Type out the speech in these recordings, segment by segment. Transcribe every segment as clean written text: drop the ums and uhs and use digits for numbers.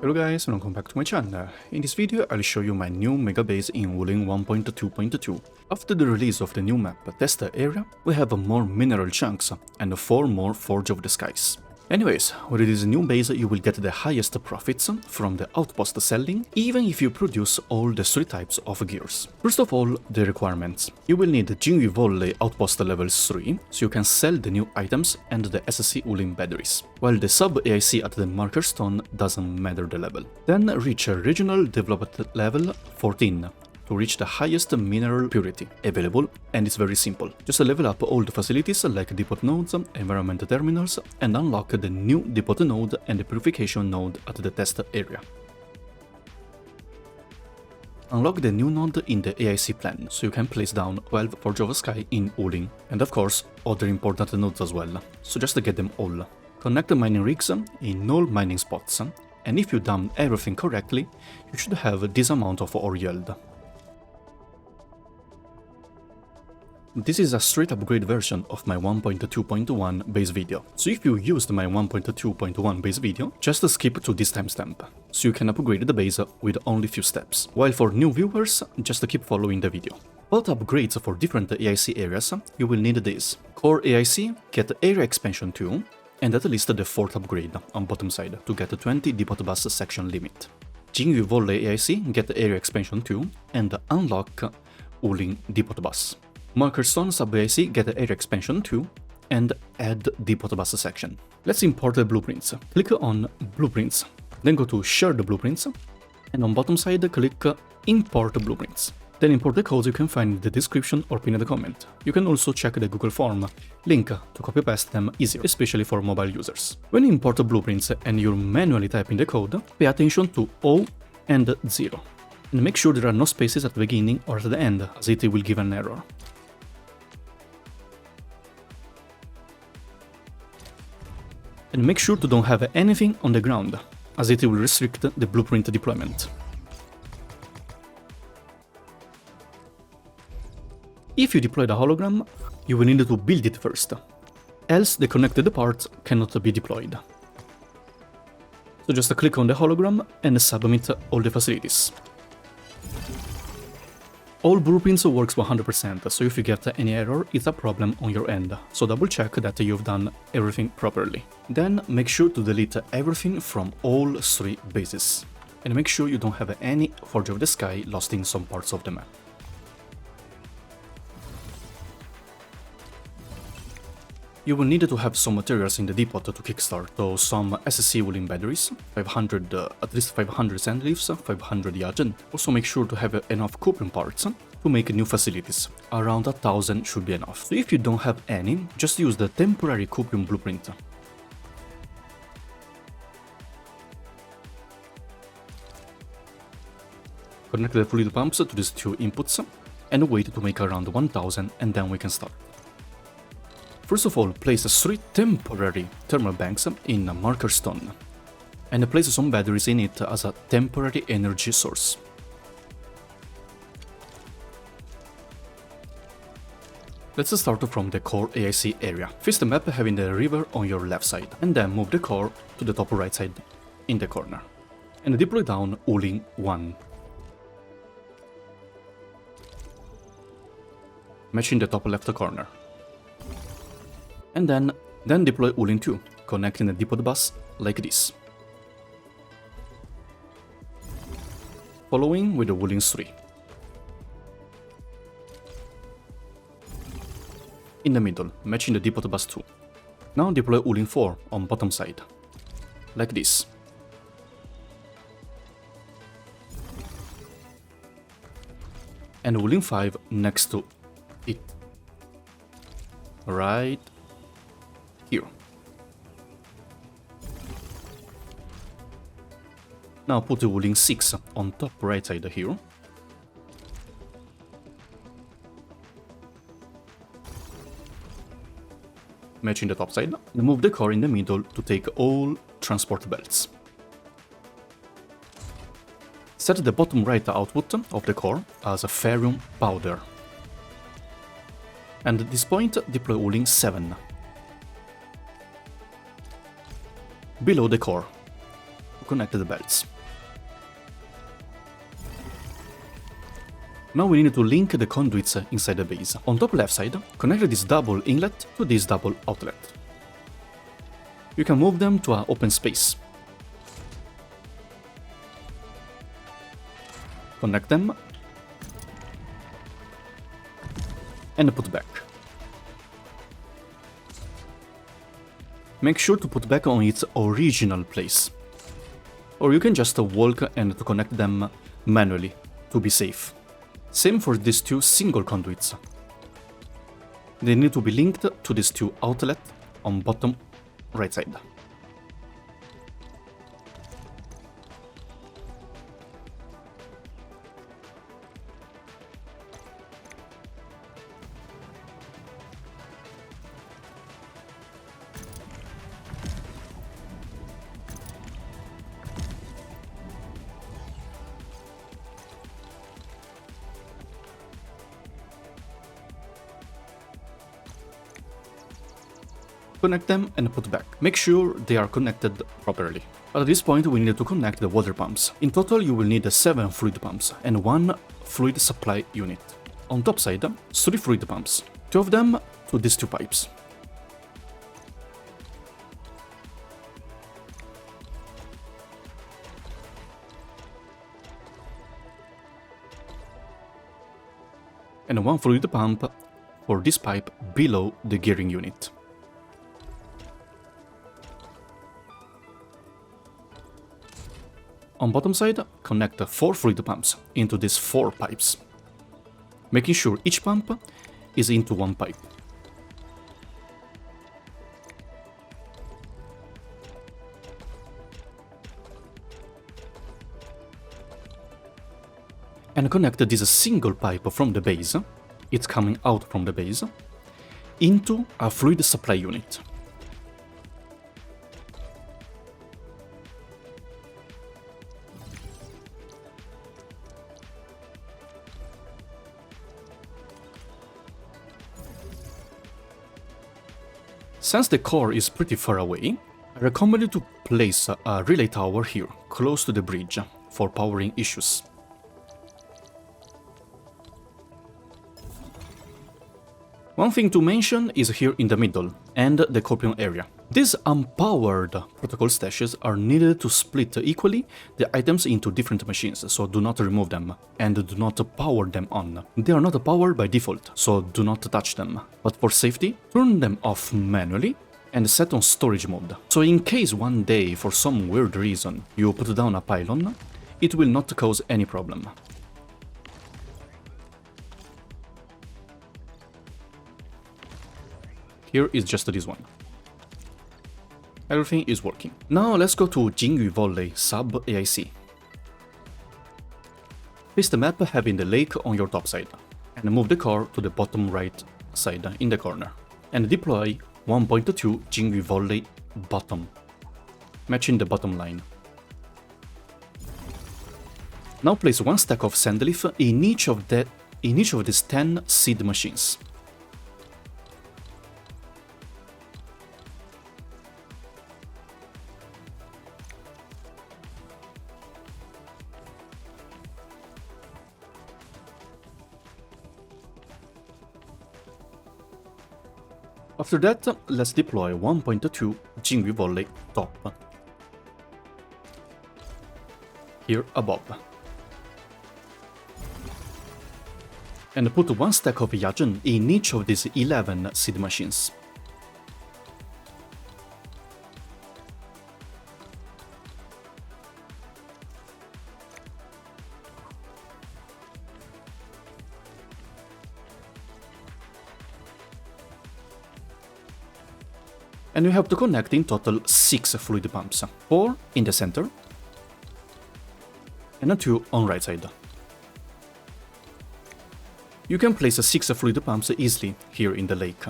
Hello guys, welcome back to my channel. In this video I'll show you my new mega base in Wuling 1.2.2. After the release of the new map Tester Area, we have more mineral chunks and 4 more Forge of the Skies. Anyways, with this new base you will get the highest profits from the outpost selling, even if you produce all the 3 types of gears. First of all, the requirements. You will need Jingyu Volley outpost level 3, so you can sell the new items and the SC Wuling batteries, while the Sub-AIC at the marker stone doesn't matter the level. Then reach a regional developed level 14. To reach the highest mineral purity available, and it's very simple. Just level up all the facilities like depot nodes, environment terminals, and unlock the new depot node and the purification node at the test area. Unlock the new node in the AIC plan, so you can place down 12 Forge of Sky in Wuling, and of course other important nodes as well, so just get them all. Connect the mining rigs in all mining spots, and if you done everything correctly, you should have this amount of ore yield. This is a straight upgrade version of my 1.2.1 base video, so if you used my 1.2.1 base video, just skip to this timestamp, so you can upgrade the base with only few steps, while for new viewers, just keep following the video. Both upgrades for different AIC areas, you will need this. Core-AIC, get Area Expansion 2, and at least the 4th upgrade on bottom side to get 20 depot bus section limit. Jingyu Volley AIC, get Area Expansion 2, and unlock Wuling depot bus. Markerstone Sub-AIC, get Area Expansion 2, and add depot bus section. Let's import the blueprints. Click on Blueprints, then go to Share the Blueprints, and on bottom side click Import Blueprints. Then import the codes you can find in the description or pinned comment. You can also check the Google form link to copy-paste them easier, especially for mobile users. When you import the blueprints and you manually type in the code, pay attention to O and 0. And make sure there are no spaces at the beginning or at the end, as it will give an error. And make sure to don't have anything on the ground, as it will restrict the blueprint deployment. If you deploy the hologram, you will need to build it first, else the connected parts cannot be deployed. So just click on the hologram and submit all the facilities. All blueprints works 100%, so if you get any error, it's a problem on your end, so double check that you've done everything properly. Then make sure to delete everything from all 3 bases, and make sure you don't have any Forge of the Sky lost in some parts of the map. You will need to have some materials in the depot to kickstart, so some SC Wuling batteries, 500, at least 500 sand leaves, 500 Yagen. Also make sure to have enough Cuprium parts to make new facilities. Around 1000 should be enough. So if you don't have any, just use the temporary Cuprium blueprint. Connect the fluid pumps to these 2 inputs and wait to make around 1000 and then we can start. First of all, place 3 temporary thermal banks in marker stone, and place some batteries in it as a temporary energy source. Let's start from the Core-AIC area. Face the map having the river on your left side, and then move the core to the top right side in the corner, and deploy down Wuling 1. Matching the top left corner. And then deploy Wuling 2, connecting the depot bus like this. Following with the Wuling 3. In the middle, matching the depot bus 2. Now deploy Wuling 4 on bottom side, like this. And Wuling 5 next to it. Right here. Now put the Wuling 6 on top right side here. Matching the top side, and move the core in the middle to take all transport belts. Set the bottom right output of the core as a ferrium powder. And at this point deploy Wuling 7. Below the core, connect the belts. Now we need to link the conduits inside the base. On top left side, connect this double inlet to this double outlet. You can move them to an open space. Connect them and put back. Make sure to put back on its original place. Or you can just walk and to connect them manually to be safe. Same for these two single conduits. They need to be linked to these two outlets on bottom right side. Connect them and put back. Make sure they are connected properly. At this point we need to connect the water pumps. In total you will need 7 fluid pumps and 1 fluid supply unit. On top side, 3 fluid pumps, 2 of them to these 2 pipes. And 1 fluid pump for this pipe below the gearing unit. On bottom side, connect 4 fluid pumps into these 4 pipes, making sure each pump is into 1 pipe. And connect this single pipe from the base, it's coming out from the base, into a fluid supply unit. Since the core is pretty far away, I recommend you to place a relay tower here, close to the bridge, for powering issues. One thing to mention is here in the middle, and the Cuprium area. These unpowered protocol stashes are needed to split equally the items into different machines, so do not remove them, and do not power them on. They are not powered by default, so do not touch them. But for safety, turn them off manually and set on storage mode. So in case one day, for some weird reason, you put down a pylon, it will not cause any problem. Here is just this one. Everything is working. Now let's go to Jingyu Volley Sub-AIC. Place the map having the lake on your top side, and move the car to the bottom right side in the corner, and deploy 1.2 Jingyu Volley bottom, matching the bottom line. Now place 1 stack of sandleaf in each of these 10 seed machines. After that, let's deploy 1.2 Jingyu Volley top, here above, and put 1 stack of Yajin in each of these 11 seed machines. And we have to connect in total 6 fluid pumps, 4 in the center, and 2 on right side. You can place 6 fluid pumps easily here in the lake.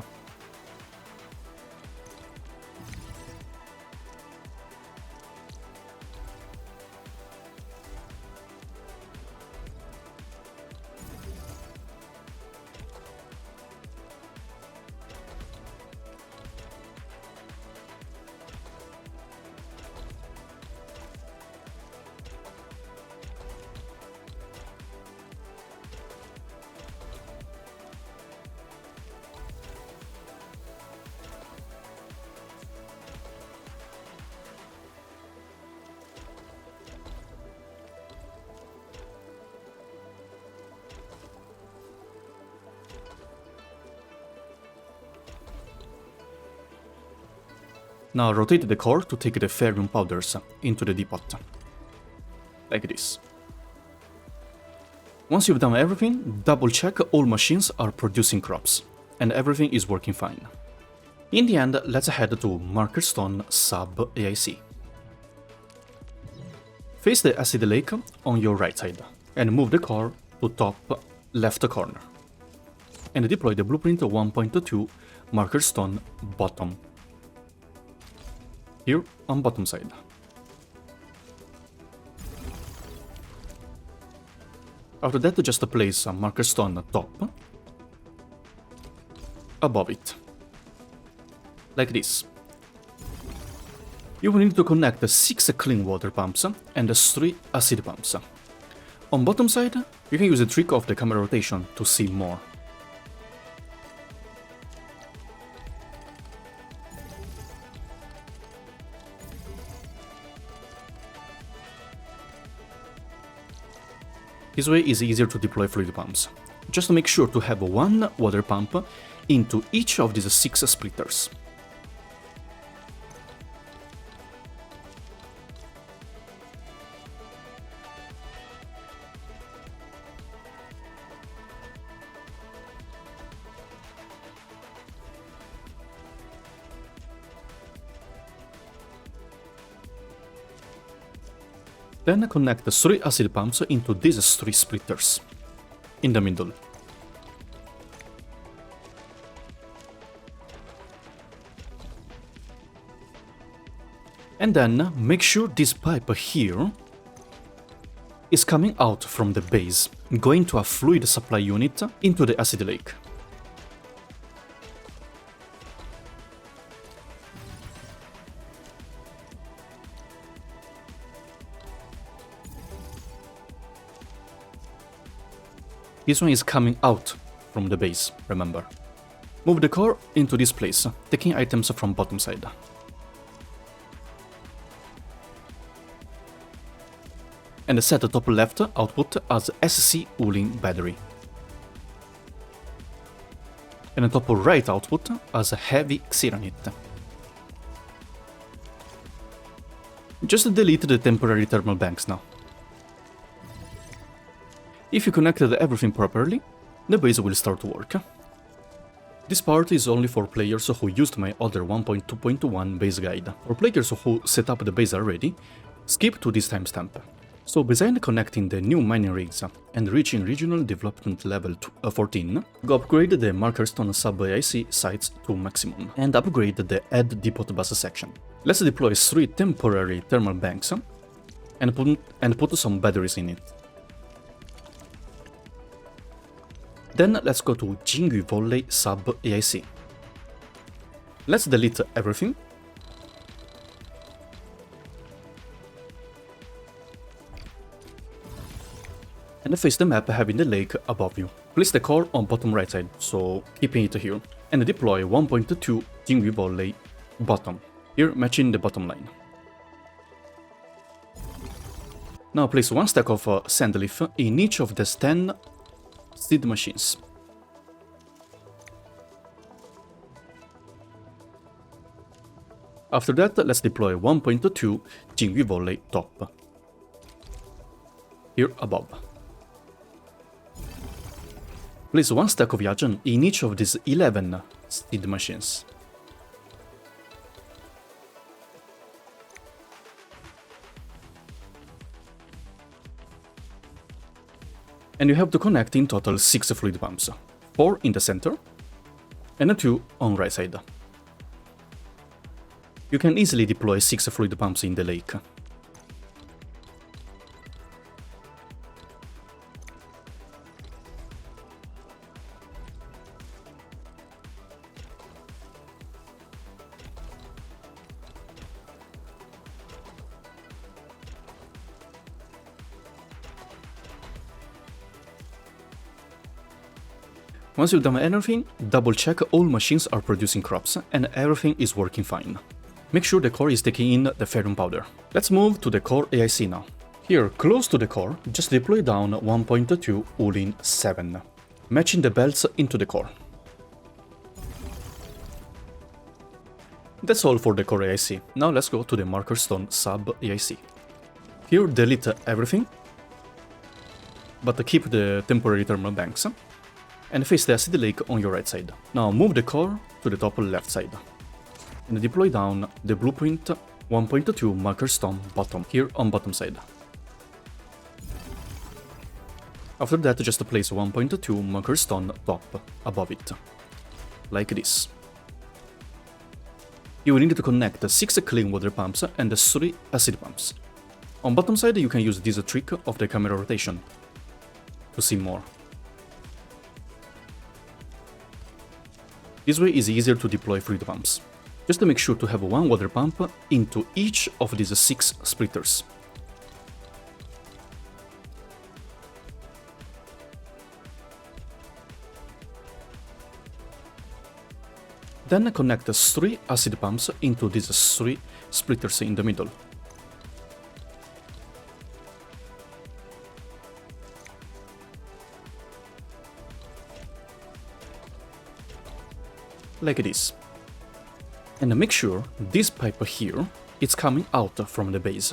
Now rotate the core to take the ferrium powders into the depot, like this. Once you've done everything, double check all machines are producing crops, and everything is working fine. In the end, let's head to Marker Stone Sub-AIC. Face the acid lake on your right side, and move the core to top left corner. And deploy the blueprint 1.2 Marker Stone bottom. Here on bottom side. After that, just place a Marker Stone top above it. Like this. You will need to connect 6 clean water pumps and 3 acid pumps. On bottom side, you can use the trick of the camera rotation to see more. This way is easier to deploy fluid pumps. Just make sure to have 1 water pump into each of these 6 splitters. Then connect the 3 acid pumps into these 3 splitters, in the middle. And then make sure this pipe here is coming out from the base, going to a fluid supply unit into the acid lake. This one is coming out from the base, remember. Move the core into this place, taking items from bottom side. And set the top left output as SC Wuling battery. And the top right output as heavy Xiranite. Just delete the temporary thermal banks now. If you connected everything properly, the base will start to work. This part is only for players who used my other 1.2.1 base guide. For players who set up the base already, skip to this timestamp. So beside connecting the new mining rigs and reaching regional development level 14, go upgrade the Marker Stone Sub-AIC sites to maximum and upgrade the Add Depot Bus section. Let's deploy 3 temporary thermal banks and put some batteries in it. Then let's go to Jingyu Volley Sub-AIC. Let's delete everything. And face the map having the lake above you. Place the core on bottom right side, so keeping it here. And deploy 1.2 Jingyu Volley bottom, here matching the bottom line. Now place 1 stack of sand leaf in each of the 10 seed machines. After that, let's deploy 1.2 Jingyu Volley top, here above. Place 1 stack of Yagen in each of these 11 seed machines. And you have to connect in total 6 fluid pumps, 4 in the center and 2 on right side. You can easily deploy 6 fluid pumps in the lake. Once you've done everything, double check all machines are producing crops and everything is working fine. Make sure the core is taking in the ferrium powder. Let's move to the Core-AIC now. Here, close to the core, just deploy down 1.2 Wuling 7, matching the belts into the core. That's all for the Core-AIC. Now let's go to the marker stone Sub-AIC. Here delete everything, but keep the temporary thermal banks, and face the acid lake on your right side. Now move the core to the top left side, and deploy down the blueprint 1.2 marker stone bottom, here on bottom side. After that, just place 1.2 marker stone top above it, like this. You will need to connect 6 clean water pumps and 3 acid pumps. On bottom side, you can use this trick of the camera rotation to see more. This way is easier to deploy fluid pumps. Just to make sure to have 1 water pump into each of these 6 splitters. Then connect 3 acid pumps into these 3 splitters in the middle. Like this. And make sure this pipe here is coming out from the base,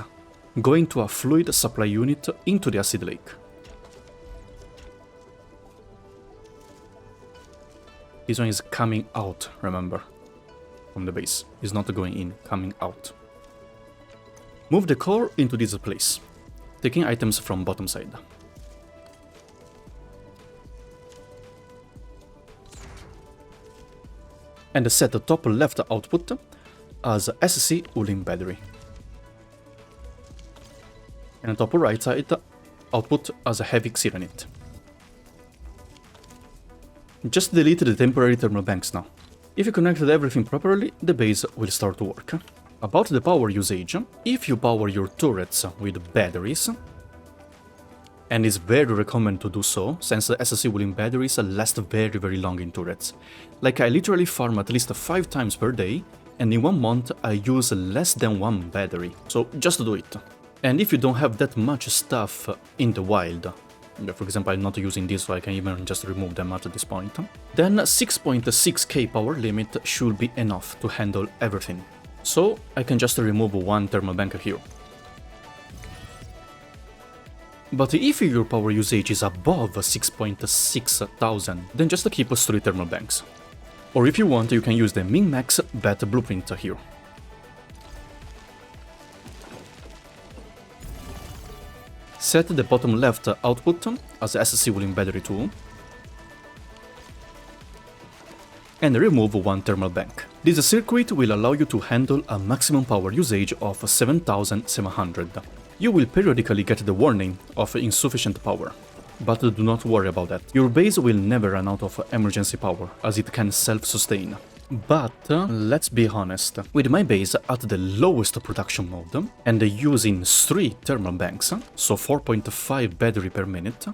going to a fluid supply unit into the acid lake. This one is coming out, remember, from the base. It's not going in, coming out. Move the core into this place, taking items from bottom side. And set the top left output as SC Wuling battery. And the top right side output as a heavy Xiranite. Just delete the temporary thermal banks now. If you connected everything properly, the base will start to work. About the power usage, if you power your turrets with batteries, and it's very recommended to do so, since the SC Wuling batteries last very long in turrets. Like I literally farm at least 5 times per day, and in 1 month I use less than 1 battery, so just do it. And if you don't have that much stuff in the wild, for example I'm not using this so I can even just remove them at this point, then 6.6k power limit should be enough to handle everything. So I can just remove 1 thermal bank here. But if your power usage is above 6.6 thousand, then just keep 3 thermal banks. Or if you want, you can use the MinMax Bat blueprint here. Set the bottom left output as SC Wuling battery 2, and remove 1 thermal bank. This circuit will allow you to handle a maximum power usage of 7700. You will periodically get the warning of insufficient power, but do not worry about that. Your base will never run out of emergency power, as it can self-sustain. But let's be honest, with my base at the lowest production mode, and using 3 thermal banks, so 4.5 battery per minute,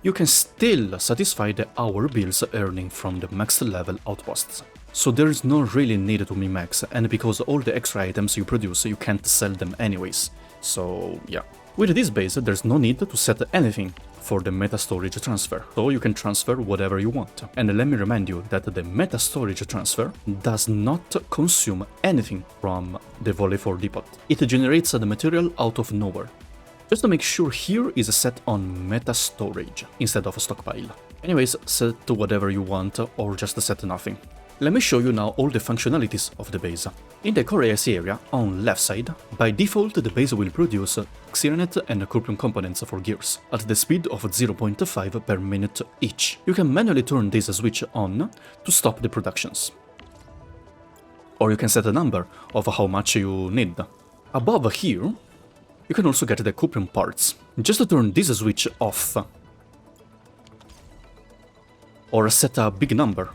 you can still satisfy the hour bills earning from the max level outposts. So there is no really need to min-max, and because all the extra items you produce you can't sell them anyways. So yeah. With this base there's no need to set anything for the Metastorage transfer, so you can transfer whatever you want. And let me remind you that the Metastorage transfer does not consume anything from the Volley 4 depot. It generates the material out of nowhere. Just to make sure here is set on Metastorage instead of a stockpile. Anyways, set to whatever you want or just set nothing. Let me show you now all the functionalities of the base. In the Core-AIC area, on left side, by default the base will produce Xiranite and Cuprium components for gears, at the speed of 0.5 per minute each. You can manually turn this switch on to stop the productions. Or you can set a number of how much you need. Above here, you can also get the Cuprium parts. Just to turn this switch off, or set a big number,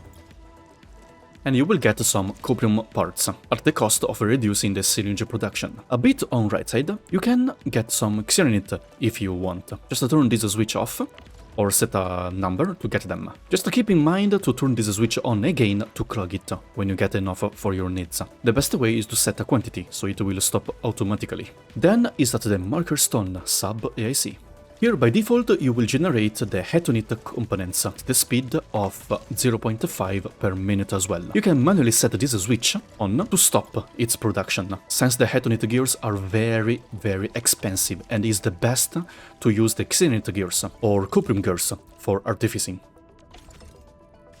and you will get some Cuprium parts, at the cost of reducing the syringe production. A bit on right side, you can get some Xiranite if you want. Just turn this switch off, or set a number to get them. Just keep in mind to turn this switch on again to clog it when you get enough for your needs. The best way is to set a quantity, so it will stop automatically. Then is at the marker stone Sub-AIC. Here by default you will generate the Hetonite components at the speed of 0.5 per minute as well. You can manually set this switch on to stop its production, since the Hetonite gears are very expensive and is the best to use the Xiranite gears or Cuprium gears for artificing.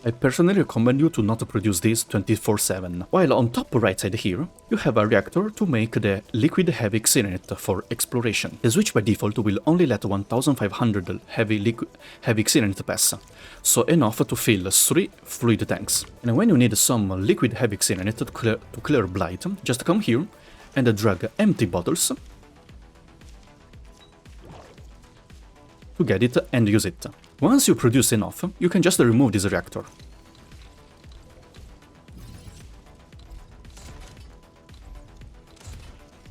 I personally recommend you to not produce this 24/7. While on top right side here, you have a reactor to make the liquid heavy Xiranite for exploration. The switch by default will only let 1500 heavy Xiranite pass, so enough to fill 3 fluid tanks. And when you need some liquid heavy Xiranite to clear blight, just come here and drag empty bottles to get it and use it. Once you produce enough, you can just remove this reactor.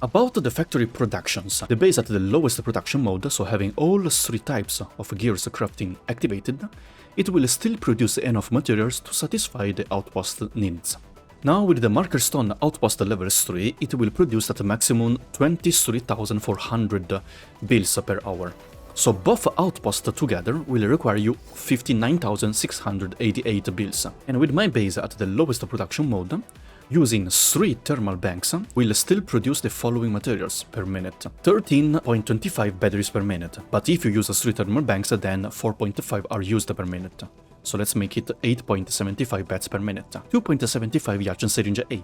About the factory productions, the base at the lowest production mode, so having all 3 types of gears crafting activated, it will still produce enough materials to satisfy the outpost needs. Now with the Marker Stone outpost level 3, it will produce at a maximum 23,400 bills per hour. So both outposts together will require you 59,688 bills. And with my base at the lowest production mode, using 3 thermal banks will still produce the following materials per minute. 13.25 batteries per minute, but if you use 3 thermal banks then 4.5 are used per minute. So let's make it 8.75 bats per minute. 2.75 Yachen Syringe A.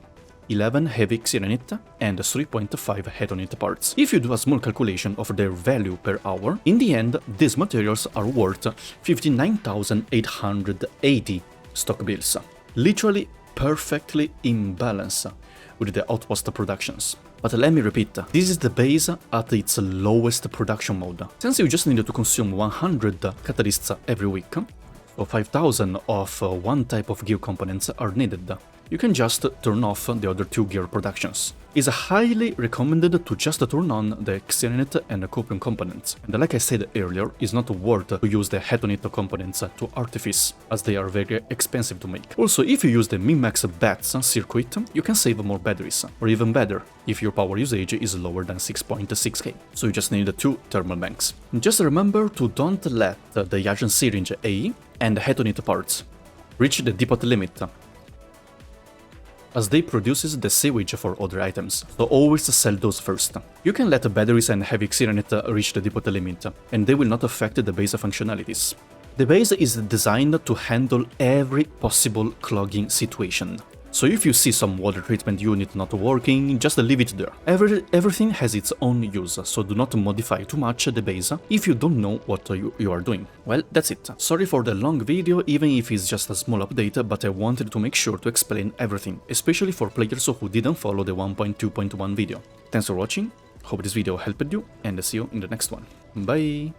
11 heavy Xiranite and 3.5 Hetonite parts. If you do a small calculation of their value per hour, in the end these materials are worth 59,880 stock bills. Literally perfectly in balance with the outpost productions. But let me repeat, this is the base at its lowest production mode. Since you just need to consume 100 catalysts every week, so 5,000 of one type of gear components are needed, you can just turn off the other 2 gear productions. It's highly recommended to just turn on the Xiranite and the Cuprium components, and like I said earlier, it's not worth to use the Hetonite components to artifice, as they are very expensive to make. Also, if you use the MinMax Bat circuit, you can save more batteries, or even better, if your power usage is lower than 6.6k, so you just need 2 thermal banks. Just remember to don't let the Yachen Syringe A and the Hetonite parts reach the depot limit, as they produces the sewage for other items, so always sell those first. You can let batteries and heavy Xiranite reach the depot limit, and they will not affect the base functionalities. The base is designed to handle every possible clogging situation. So if you see some water treatment unit not working, just leave it there. Everything has its own use, so do not modify too much the base if you don't know what you are doing. Well, that's it. Sorry for the long video, even if it's just a small update, but I wanted to make sure to explain everything, especially for players who didn't follow the 1.2.1 video. Thanks for watching, hope this video helped you, and see you in the next one. Bye!